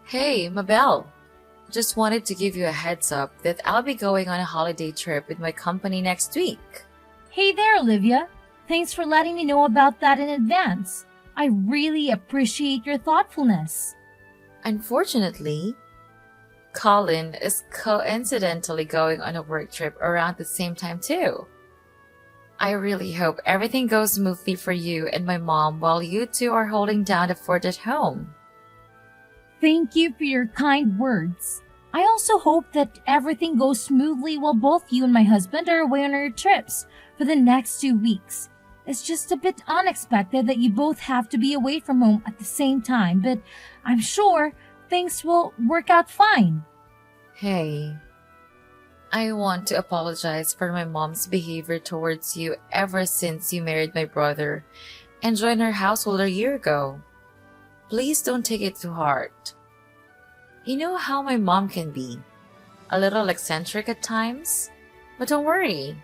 Hey, Mabel. Just wanted to give you a heads up that I'll be going on a holiday trip with my company next week. Hey there, Olivia. Thanks for letting me know about that in advance. I really appreciate your thoughtfulness. Unfortunately, Colin is coincidentally going on a work trip around the same time too. I really hope everything goes smoothly for you and my mom while you two are holding down the fort at home. Thank you for your kind words. I also hope that everything goes smoothly while both you and my husband are away on our trips for the next 2 weeks. It's just a bit unexpected that you both have to be away from home at the same time, but I'm sure things will work out fine. Hey, I want to apologize for my mom's behavior towards you ever since you married my brother and joined our household a year ago. Please don't take it to heart. You know how my mom can be, a little eccentric at times? But don't worry.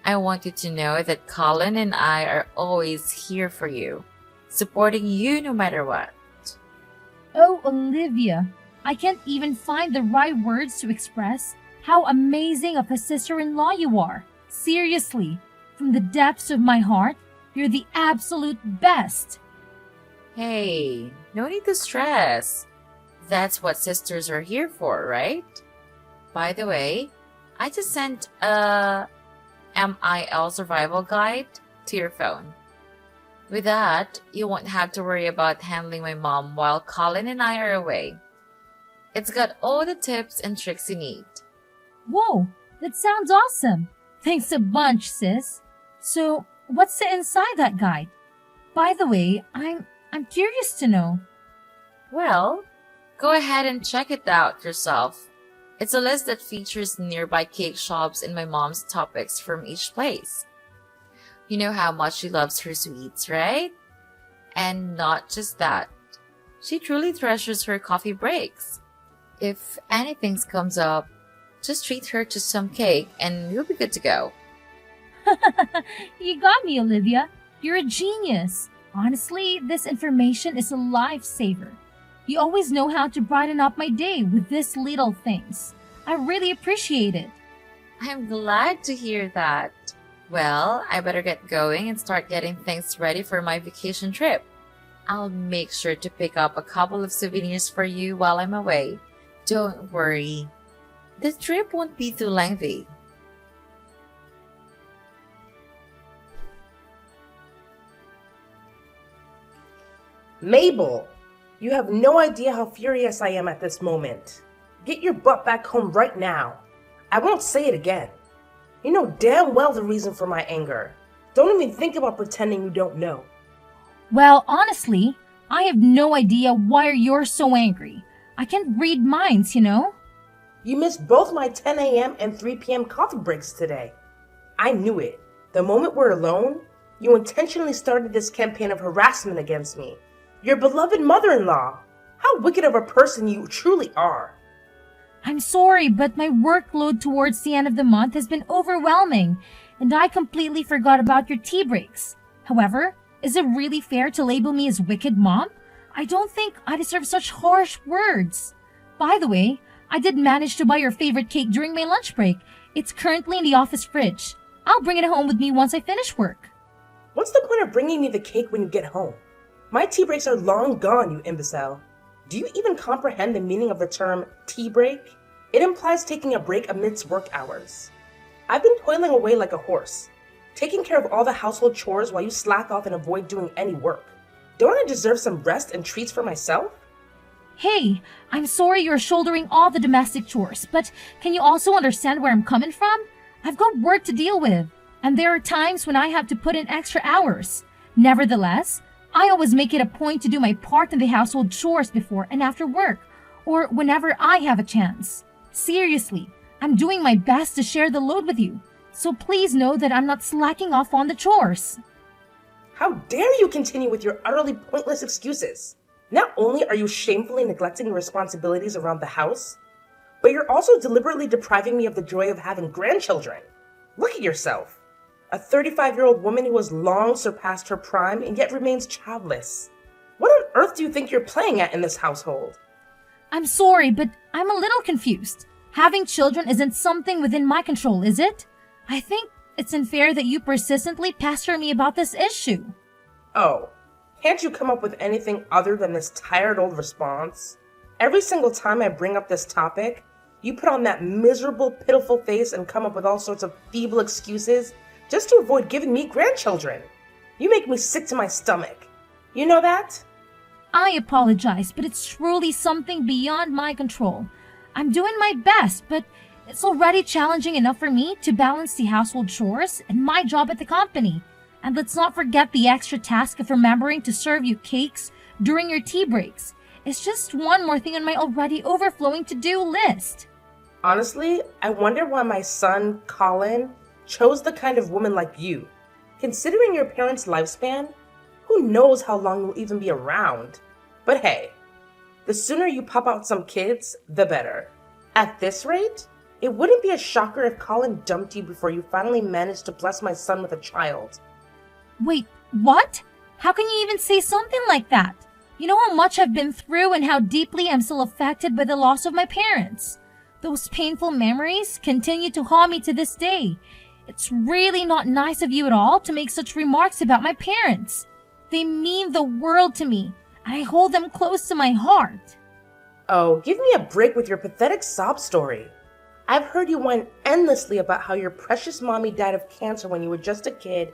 I want you to know that Colin and I are always here for you, supporting you no matter what. Oh, Olivia, I can't even find the right words to express how amazing of a sister-in-law you are. Seriously, from the depths of my heart, you're the absolute best. Hey, no need to stress. That's what sisters are here for, right? By the way, I just sent a MIL survival guide to your phone. With that, you won't have to worry about handling my mom while Colin and I are away. It's got all the tips and tricks you need. Whoa, that sounds awesome. Thanks a bunch, sis. So, what's inside that guide? By the way, I'm curious to know. Well, go ahead and check it out yourself. It's a list that features nearby cake shops and my mom's topics from each place. You know how much she loves her sweets, right? And not just that. She truly treasures her coffee breaks. If anything comes up, just treat her to some cake and you'll be good to go. You got me, Olivia. You're a genius. Honestly, this information is a lifesaver. You always know how to brighten up my day with these little things. I really appreciate it. I'm glad to hear that. Well, I better get going and start getting things ready for my vacation trip. I'll make sure to pick up a couple of souvenirs for you while I'm away. Don't worry. The trip won't be too lengthy. Mabel, you have no idea how furious I am at this moment. Get your butt back home right now. I won't say it again. You know damn well the reason for my anger. Don't even think about pretending you don't know. Well, honestly, I have no idea why you're so angry. I can't read minds, you know? You missed both my 10 a.m. and 3 p.m. coffee breaks today. I knew it. The moment we're alone, you intentionally started this campaign of harassment against me. Your beloved mother-in-law. How wicked of a person you truly are. I'm sorry, but my workload towards the end of the month has been overwhelming, and I completely forgot about your tea breaks. However, is it really fair to label me as wicked mom? I don't think I deserve such harsh words. By the way, I did manage to buy your favorite cake during my lunch break. It's currently in the office fridge. I'll bring it home with me once I finish work. What's the point of bringing me the cake when you get home? My tea breaks are long gone, you imbecile. Do you even comprehend the meaning of the term tea break? It implies taking a break amidst work hours. I've been toiling away like a horse, taking care of all the household chores while you slack off and avoid doing any work. Don't I deserve some rest and treats for myself? Hey, I'm sorry you're shouldering all the domestic chores, but can you also understand where I'm coming from? I've got work to deal with, and there are times when I have to put in extra hours. Nevertheless, I always make it a point to do my part in the household chores before and after work, or whenever I have a chance. Seriously, I'm doing my best to share the load with you, so please know that I'm not slacking off on the chores. How dare you continue with your utterly pointless excuses? Not only are you shamefully neglecting your responsibilities around the house, but you're also deliberately depriving me of the joy of having grandchildren. Look at yourself. A 35-year-old woman who has long surpassed her prime and yet remains childless. What on earth do you think you're playing at in this household? I'm sorry, but I'm a little confused. Having children isn't something within my control, is it? I think it's unfair that you persistently pester me about this issue. Oh, can't you come up with anything other than this tired old response? Every single time I bring up this topic, you put on that miserable, pitiful face and come up with all sorts of feeble excuses just to avoid giving me grandchildren. You make me sick to my stomach. You know that? I apologize, but it's truly something beyond my control. I'm doing my best, but it's already challenging enough for me to balance the household chores and my job at the company. And let's not forget the extra task of remembering to serve you cakes during your tea breaks. It's just one more thing on my already overflowing to-do list. Honestly, I wonder why my son, Colin, chose the kind of woman like you. Considering your parents' lifespan, who knows how long you'll even be around? But hey, the sooner you pop out some kids, the better. At this rate, it wouldn't be a shocker if Colin dumped you before you finally managed to bless my son with a child. Wait, what? How can you even say something like that? You know how much I've been through and how deeply I'm still affected by the loss of my parents. Those painful memories continue to haunt me to this day. It's really not nice of you at all to make such remarks about my parents. They mean the world to me, and I hold them close to my heart. Oh, give me a break with your pathetic sob story. I've heard you whine endlessly about how your precious mommy died of cancer when you were just a kid,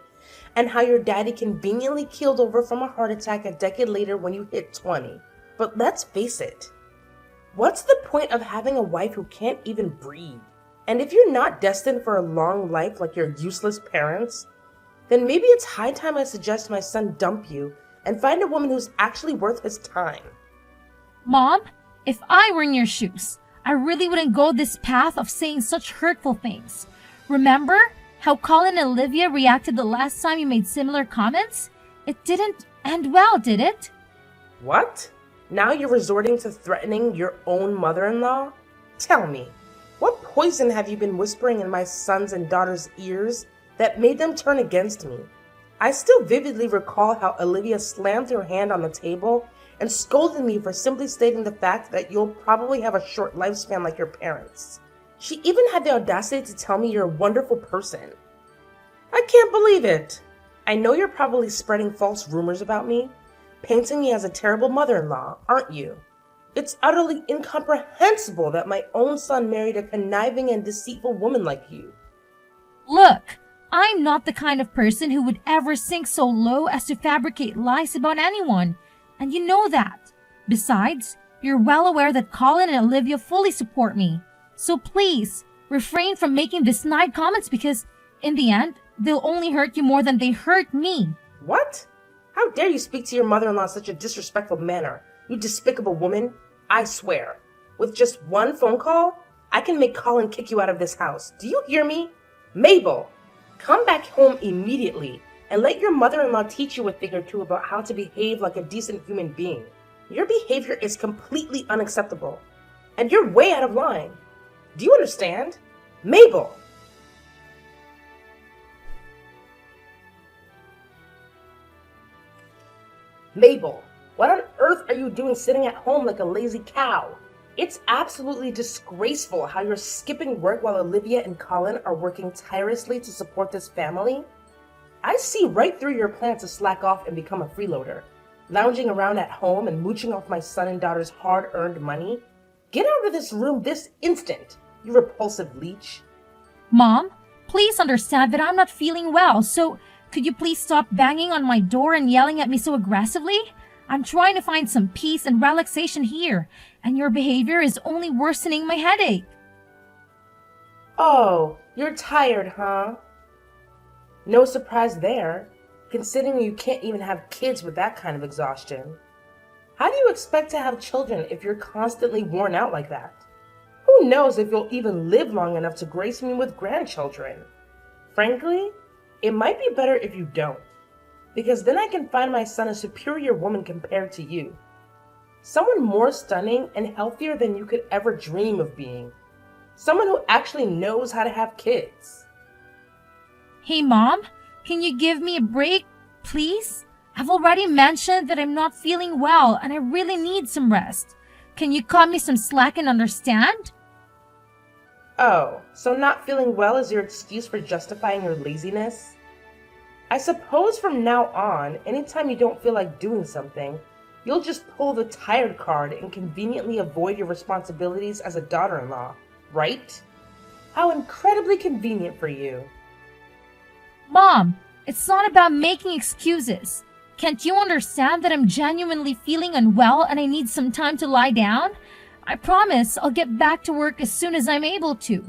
and how your daddy conveniently keeled over from a heart attack a decade later when you hit 20. But let's face it, what's the point of having a wife who can't even breathe? And if you're not destined for a long life like your useless parents, then maybe it's high time I suggest my son dump you and find a woman who's actually worth his time. Mom, if I were in your shoes, I really wouldn't go this path of saying such hurtful things. Remember how Colin and Olivia reacted the last time you made similar comments? It didn't end well, did it? What? Now you're resorting to threatening your own mother-in-law? Tell me, what poison have you been whispering in my sons and daughters' ears that made them turn against me? I still vividly recall how Olivia slammed her hand on the table and scolded me for simply stating the fact that you'll probably have a short lifespan like your parents. She even had the audacity to tell me you're a wonderful person. I can't believe it. I know you're probably spreading false rumors about me, painting me as a terrible mother-in-law, aren't you? It's utterly incomprehensible that my own son married a conniving and deceitful woman like you. Look, I'm not the kind of person who would ever sink so low as to fabricate lies about anyone, and you know that. Besides, you're well aware that Colin and Olivia fully support me. So please, refrain from making these snide comments because, in the end, they'll only hurt you more than they hurt me. What? How dare you speak to your mother-in-law in such a disrespectful manner, you despicable woman? I swear, with just one phone call, I can make Colin kick you out of this house. Do you hear me? Mabel, come back home immediately and let your mother-in-law teach you a thing or two about how to behave like a decent human being. Your behavior is completely unacceptable, and you're way out of line. Do you understand? Mabel! Mabel, what on earth are you doing sitting at home like a lazy cow? It's absolutely disgraceful how you're skipping work while Olivia and Colin are working tirelessly to support this family. I see right through your plan to slack off and become a freeloader, lounging around at home and mooching off my son and daughter's hard-earned money. Get out of this room this instant, you repulsive leech. Mom, please understand that I'm not feeling well, so could you please stop banging on my door and yelling at me so aggressively? I'm trying to find some peace and relaxation here, and your behavior is only worsening my headache. Oh, you're tired, huh? No surprise there, considering you can't even have kids with that kind of exhaustion. How do you expect to have children if you're constantly worn out like that? Who knows if you'll even live long enough to grace me with grandchildren? Frankly, it might be better if you don't, because then I can find my son a superior woman compared to you. Someone more stunning and healthier than you could ever dream of being. Someone who actually knows how to have kids. Hey, Mom, can you give me a break, please? I've already mentioned that I'm not feeling well and I really need some rest. Can you cut me some slack and understand? Oh, so not feeling well is your excuse for justifying your laziness? I suppose from now on, anytime you don't feel like doing something, you'll just pull the tired card and conveniently avoid your responsibilities as a daughter-in-law, right? How incredibly convenient for you. Mom, it's not about making excuses. Can't you understand that I'm genuinely feeling unwell and I need some time to lie down? I promise I'll get back to work as soon as I'm able to.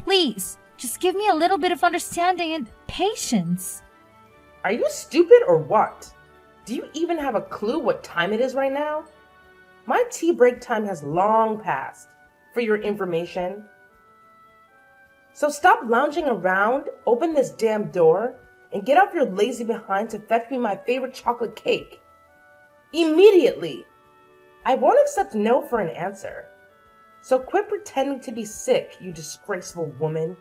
Please, just give me a little bit of understanding and patience. Are you stupid or what? Do you even have a clue what time it is right now? My tea break time has long passed, for your information. So stop lounging around, open this damn door, and get off your lazy behind to fetch me my favorite chocolate cake. Immediately! I won't accept no for an answer. So quit pretending to be sick, you disgraceful woman.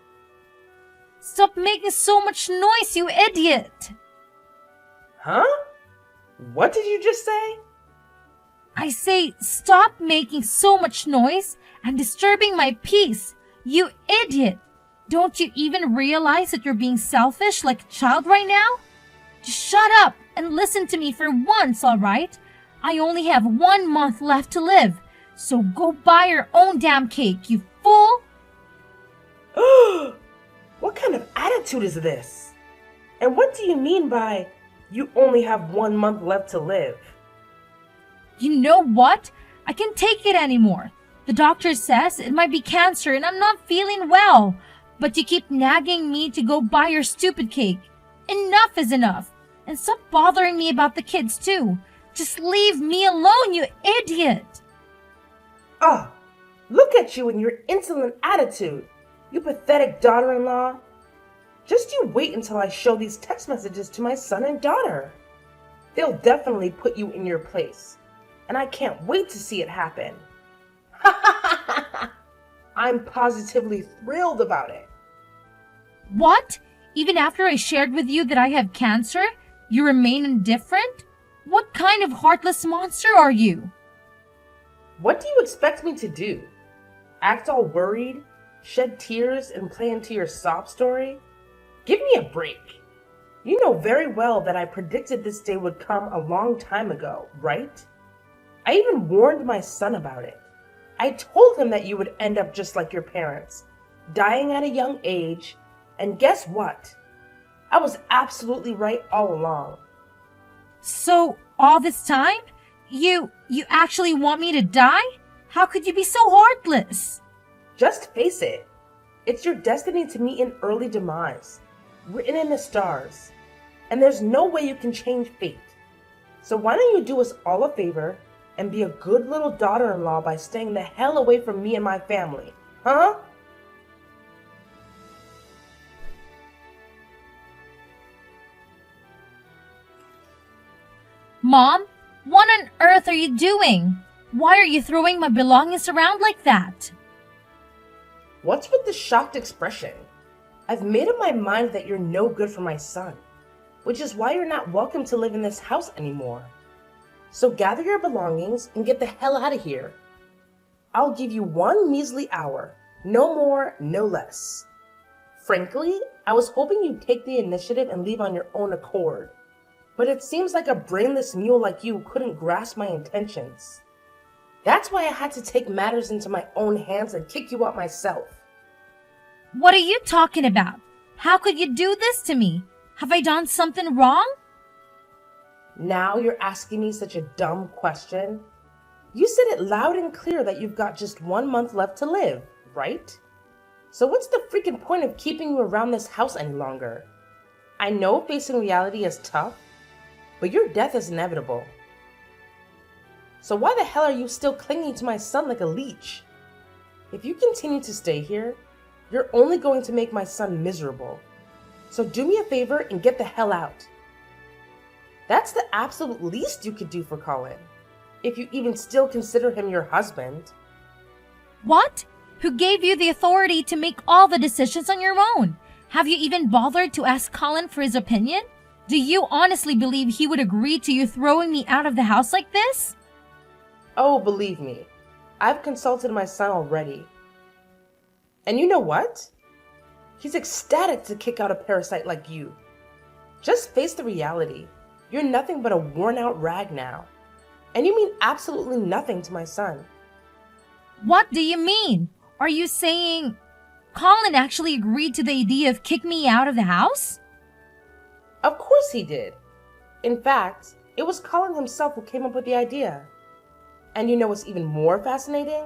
Stop making so much noise, you idiot! Huh? What did you just say? I say, stop making so much noise and disturbing my peace, you idiot! Don't you even realize that you're being selfish like a child right now? Just shut up and listen to me for once, alright? I only have 1 month left to live, so go buy your own damn cake, you fool! What kind of attitude is this? And what do you mean by, you only have 1 month left to live? You know what? I can't take it anymore. The doctor says it might be cancer and I'm not feeling well. But you keep nagging me to go buy your stupid cake. Enough is enough. And stop bothering me about the kids too. Just leave me alone, you idiot! Ah, look at you and your insolent attitude, you pathetic daughter-in-law. Just you wait until I show these text messages to my son and daughter. They'll definitely put you in your place, and I can't wait to see it happen. I'm positively thrilled about it. What? Even after I shared with you that I have cancer, you remain indifferent? What kind of heartless monster are you? What do you expect me to do? Act all worried, shed tears, and play into your sob story? Give me a break. You know very well that I predicted this day would come a long time ago, right? I even warned my son about it. I told him that you would end up just like your parents, dying at a young age, and guess what? I was absolutely right all along. So, all this time? You actually want me to die? How could you be so heartless? Just face it. It's your destiny to meet an early demise, written in the stars, and there's no way you can change fate. So why don't you do us all a favor and be a good little daughter-in-law by staying the hell away from me and my family, huh? Mom, what on earth are you doing? Why are you throwing my belongings around like that? What's with the shocked expression? I've made up my mind that you're no good for my son, which is why you're not welcome to live in this house anymore. So gather your belongings and get the hell out of here. I'll give you 1 measly hour, no more, no less. Frankly, I was hoping you'd take the initiative and leave on your own accord. But it seems like a brainless mule like you couldn't grasp my intentions. That's why I had to take matters into my own hands and kick you out myself. What are you talking about? How could you do this to me? Have I done something wrong? Now you're asking me such a dumb question? You said it loud and clear that you've got just 1 month left to live, right? So what's the freaking point of keeping you around this house any longer? I know facing reality is tough, but your death is inevitable. So why the hell are you still clinging to my son like a leech? If you continue to stay here, you're only going to make my son miserable. So do me a favor and get the hell out. That's the absolute least you could do for Colin, if you even still consider him your husband. What? Who gave you the authority to make all the decisions on your own? Have you even bothered to ask Colin for his opinion? Do you honestly believe he would agree to you throwing me out of the house like this? Oh, believe me, I've consulted my son already. And you know what? He's ecstatic to kick out a parasite like you. Just face the reality. You're nothing but a worn-out rag now. And you mean absolutely nothing to my son. What do you mean? Are you saying Colin actually agreed to the idea of kicking me out of the house? Of course he did. In fact, it was Colin himself who came up with the idea. And you know what's even more fascinating?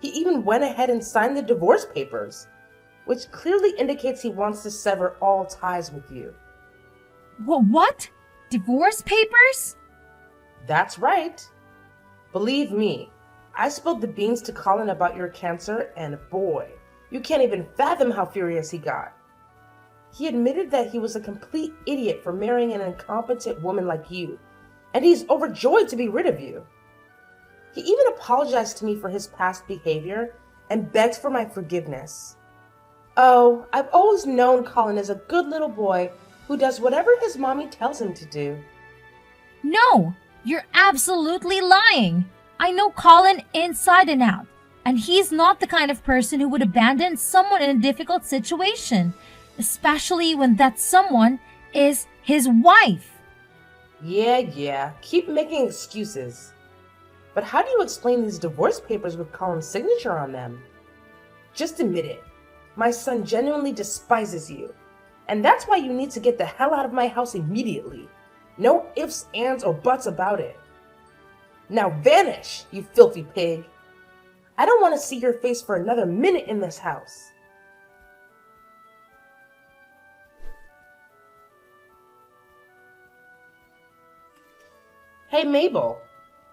He even went ahead and signed the divorce papers, which clearly indicates he wants to sever all ties with you. What? Divorce papers? That's right. Believe me, I spilled the beans to Colin about your cancer, and boy, you can't even fathom how furious he got. He admitted that he was a complete idiot for marrying an incompetent woman like you, and he's overjoyed to be rid of you. He even apologized to me for his past behavior and begged for my forgiveness. Oh, I've always known Colin is a good little boy who does whatever his mommy tells him to do. No, you're absolutely lying. I know Colin inside and out, and he's not the kind of person who would abandon someone in a difficult situation, especially when that someone is his wife. Yeah, keep making excuses. But how do you explain these divorce papers with Colin's signature on them? Just admit it. My son genuinely despises you. And that's why you need to get the hell out of my house immediately. No ifs, ands, or buts about it. Now vanish, you filthy pig. I don't want to see your face for another minute in this house. Hey Mabel,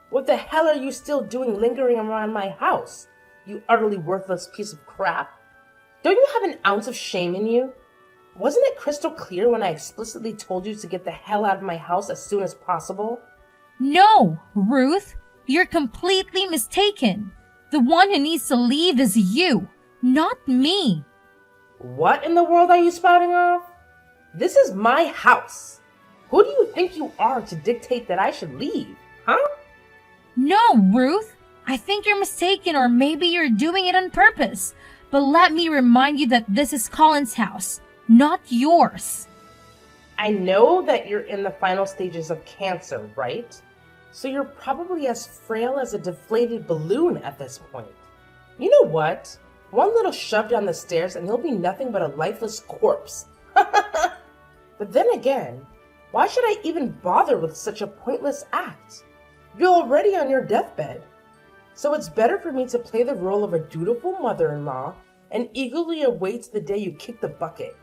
what the hell are you still doing lingering around my house, you utterly worthless piece of crap? Don't you have an ounce of shame in you? Wasn't it crystal clear when I explicitly told you to get the hell out of my house as soon as possible? No, Ruth, you're completely mistaken. The one who needs to leave is you, not me. What in the world are you spouting off? This is my house. Who do you think you are to dictate that I should leave, huh? No, Ruth, I think you're mistaken, or maybe you're doing it on purpose. But let me remind you that this is Colin's house, not yours. I know that you're in the final stages of cancer, right? So you're probably as frail as a deflated balloon at this point. You know what? One little shove down the stairs and you'll be nothing but a lifeless corpse. But then again, why should I even bother with such a pointless act? You're already on your deathbed. So it's better for me to play the role of a dutiful mother-in-law and eagerly await the day you kick the bucket.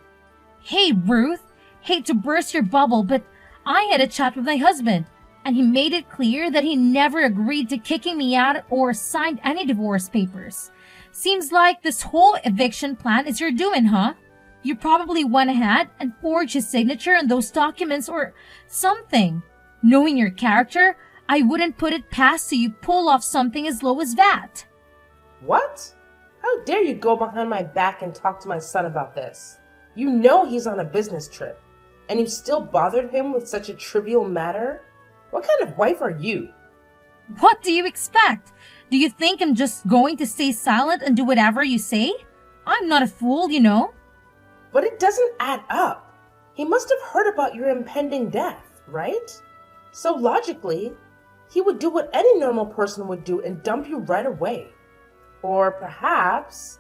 Hey, Ruth, hate to burst your bubble, but I had a chat with my husband, and he made it clear that he never agreed to kicking me out or signed any divorce papers. Seems like this whole eviction plan is your doing, huh? You probably went ahead and forged his signature on those documents or something. Knowing your character, I wouldn't put it past you pull off something as low as that. What? How dare you go behind my back and talk to my son about this? You know he's on a business trip, and you still bothered him with such a trivial matter? What kind of wife are you? What do you expect? Do you think I'm just going to stay silent and do whatever you say? I'm not a fool, you know. But it doesn't add up. He must have heard about your impending death, right? So logically, he would do what any normal person would do and dump you right away. Or perhaps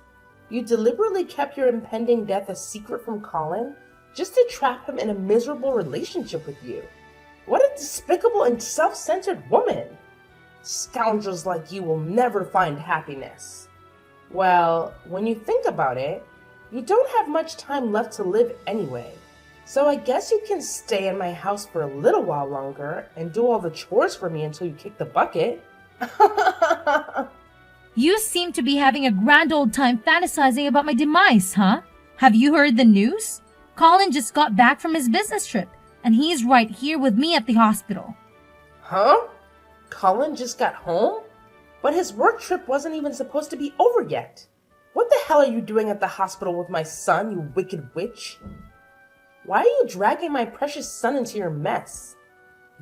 you deliberately kept your impending death a secret from Colin just to trap him in a miserable relationship with you. What a despicable and self-centered woman! Scoundrels like you will never find happiness. Well, when you think about it, you don't have much time left to live anyway. So I guess you can stay in my house for a little while longer and do all the chores for me until you kick the bucket. You seem to be having a grand old time fantasizing about my demise, huh? Have you heard the news? Colin just got back from his business trip, and he's right here with me at the hospital. Huh? Colin just got home? But his work trip wasn't even supposed to be over yet. What the hell are you doing at the hospital with my son, you wicked witch? Why are you dragging my precious son into your mess?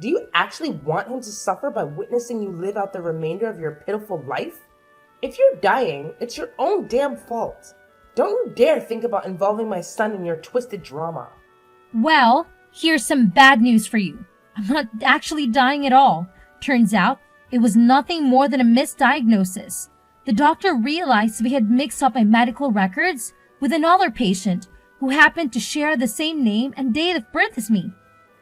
Do you actually want him to suffer by witnessing you live out the remainder of your pitiful life? If you're dying, it's your own damn fault. Don't you dare think about involving my son in your twisted drama. Well, here's some bad news for you. I'm not actually dying at all. Turns out, it was nothing more than a misdiagnosis. The doctor realized we had mixed up my medical records with another patient who happened to share the same name and date of birth as me.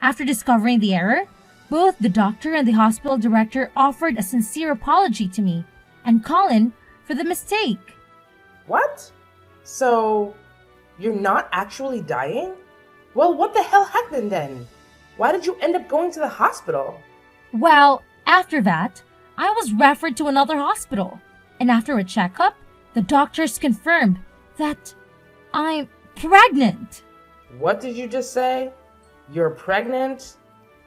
After discovering the error, both the doctor and the hospital director offered a sincere apology to me and Colin for the mistake. What? So, you're not actually dying? Well, what the hell happened then? Why did you end up going to the hospital? Well, after that, I was referred to another hospital. And after a checkup, the doctors confirmed that I'm pregnant. What did you just say? You're pregnant?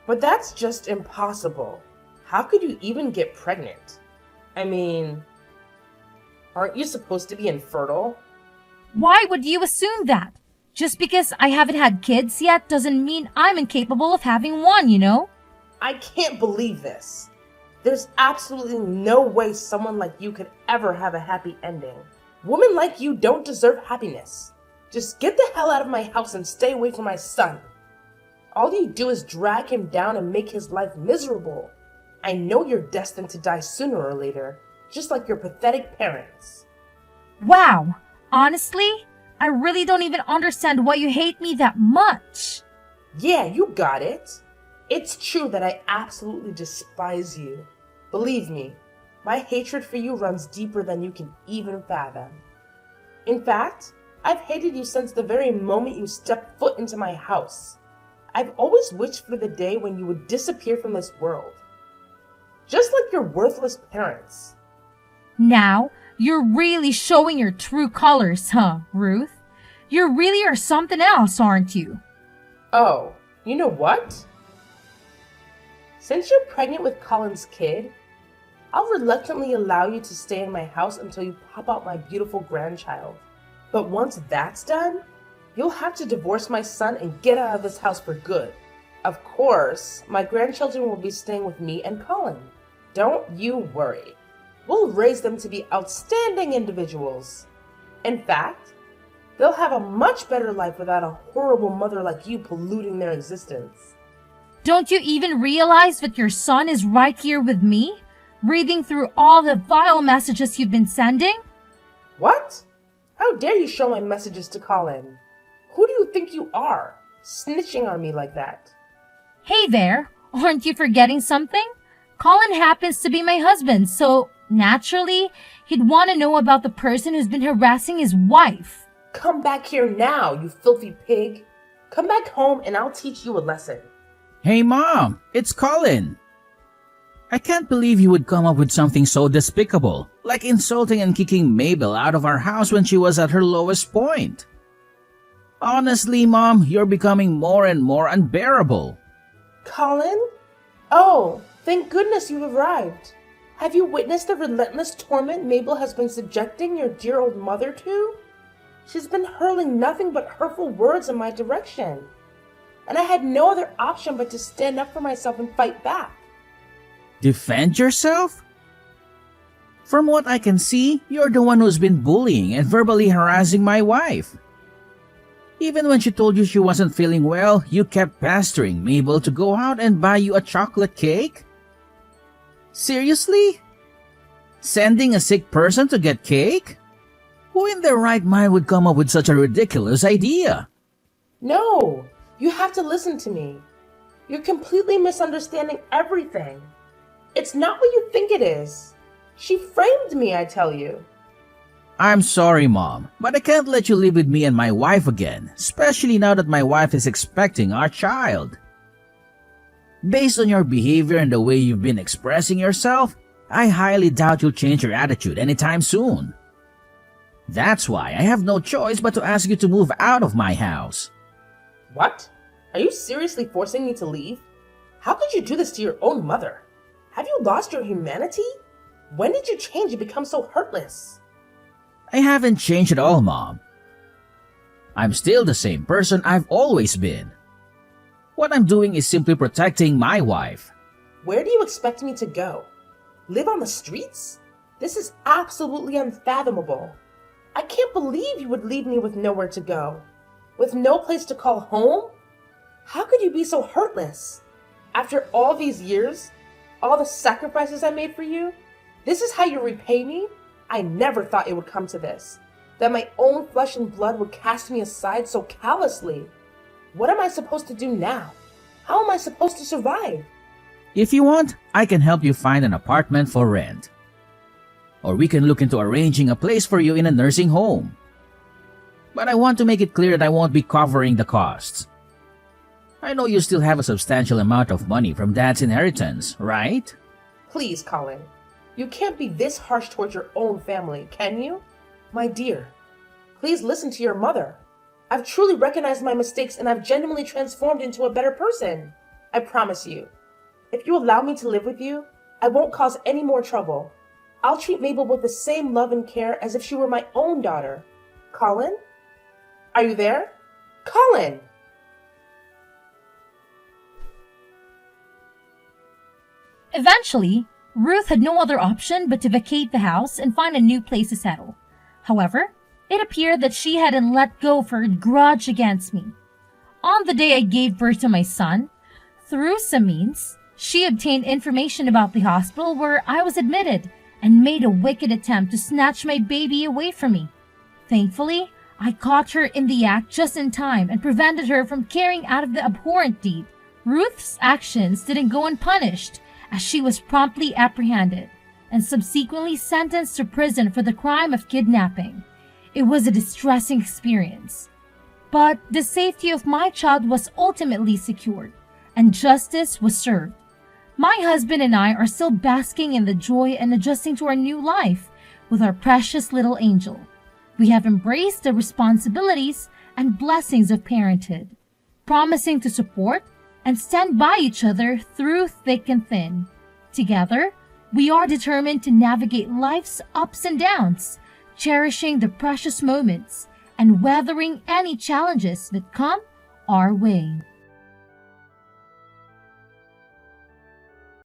But that's just impossible. How could you even get pregnant? I mean, aren't you supposed to be infertile? Why would you assume that? Just because I haven't had kids yet doesn't mean I'm incapable of having one, you know? I can't believe this. There's absolutely no way someone like you could ever have a happy ending. Women like you don't deserve happiness. Just get the hell out of my house and stay away from my son. All you do is drag him down and make his life miserable. I know you're destined to die sooner or later, just like your pathetic parents. Wow, honestly, I really don't even understand why you hate me that much. Yeah, you got it. It's true that I absolutely despise you. Believe me, my hatred for you runs deeper than you can even fathom. In fact, I've hated you since the very moment you stepped foot into my house. I've always wished for the day when you would disappear from this world. Just like your worthless parents. Now, you're really showing your true colors, huh, Ruth? You really are something else, aren't you? Oh, you know what? Since you're pregnant with Colin's kid, I'll reluctantly allow you to stay in my house until you pop out my beautiful grandchild. But once that's done, you'll have to divorce my son and get out of this house for good. Of course, my grandchildren will be staying with me and Colin. Don't you worry. We'll raise them to be outstanding individuals. In fact, they'll have a much better life without a horrible mother like you polluting their existence. Don't you even realize that your son is right here with me, reading through all the vile messages you've been sending? What? How dare you show my messages to Colin? Who do you think you are, snitching on me like that? Hey there, aren't you forgetting something? Colin happens to be my husband, so naturally, he'd want to know about the person who's been harassing his wife. Come back here now, you filthy pig. Come back home and I'll teach you a lesson. Hey Mom, it's Colin. I can't believe you would come up with something so despicable, like insulting and kicking Mabel out of our house when she was at her lowest point. Honestly, Mom, you're becoming more and more unbearable. Colin? Oh, thank goodness you've arrived. Have you witnessed the relentless torment Mabel has been subjecting your dear old mother to? She's been hurling nothing but hurtful words in my direction. And I had no other option but to stand up for myself and fight back. Defend yourself? From what I can see, you're the one who's been bullying and verbally harassing my wife. Even when she told you she wasn't feeling well, you kept pestering Mabel to go out and buy you a chocolate cake? Seriously? Sending a sick person to get cake? Who in their right mind would come up with such a ridiculous idea? No, you have to listen to me. You're completely misunderstanding everything. It's not what you think it is. She framed me, I tell you. I'm sorry, Mom, but I can't let you live with me and my wife again, especially now that my wife is expecting our child. Based on your behavior and the way you've been expressing yourself, I highly doubt you'll change your attitude anytime soon. That's why I have no choice but to ask you to move out of my house. What? Are you seriously forcing me to leave? How could you do this to your own mother? Have you lost your humanity? When did you change and become so heartless? I haven't changed at all, Mom. I'm still the same person I've always been. What I'm doing is simply protecting my wife. Where do you expect me to go? Live on the streets? This is absolutely unfathomable. I can't believe you would leave me with nowhere to go. With no place to call home? How could you be so heartless? After all these years, all the sacrifices I made for you, this is how you repay me? I never thought it would come to this. That my own flesh and blood would cast me aside so callously. What am I supposed to do now? How am I supposed to survive? If you want, I can help you find an apartment for rent. Or we can look into arranging a place for you in a nursing home. But I want to make it clear that I won't be covering the costs. I know you still have a substantial amount of money from Dad's inheritance, right? Please, Colin. You can't be this harsh towards your own family, can you? My dear, please listen to your mother. I've truly recognized my mistakes and I've genuinely transformed into a better person. I promise you. If you allow me to live with you, I won't cause any more trouble. I'll treat Mabel with the same love and care as if she were my own daughter. Colin? Are you there? Colin! Eventually, Ruth had no other option but to vacate the house and find a new place to settle. However, it appeared that she hadn't let go of her grudge against me. On the day I gave birth to my son, through some means, she obtained information about the hospital where I was admitted and made a wicked attempt to snatch my baby away from me. Thankfully, I caught her in the act just in time and prevented her from carrying out the abhorrent deed. Ruth's actions didn't go unpunished, as she was promptly apprehended and subsequently sentenced to prison for the crime of kidnapping. It was a distressing experience. But the safety of my child was ultimately secured, and justice was served. My husband and I are still basking in the joy and adjusting to our new life with our precious little angel. We have embraced the responsibilities and blessings of parenthood, promising to support and stand by each other through thick and thin. Together, we are determined to navigate life's ups and downs, cherishing the precious moments and weathering any challenges that come our way.